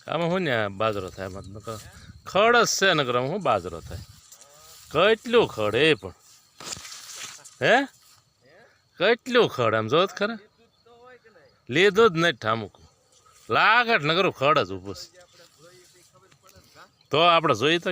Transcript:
આમાં શું ને બાજરો થાય મતલબ ખડ જ છે નકર આમાં શું બાજરો થાય કેટલું ખડ એ પણ હે કેટલું ખડ આમ જોત ખરા લીધું જ નહીં ઠામુક લાગટ નકરું ખડ જ ઊભું તો આપણે જોઈએ તો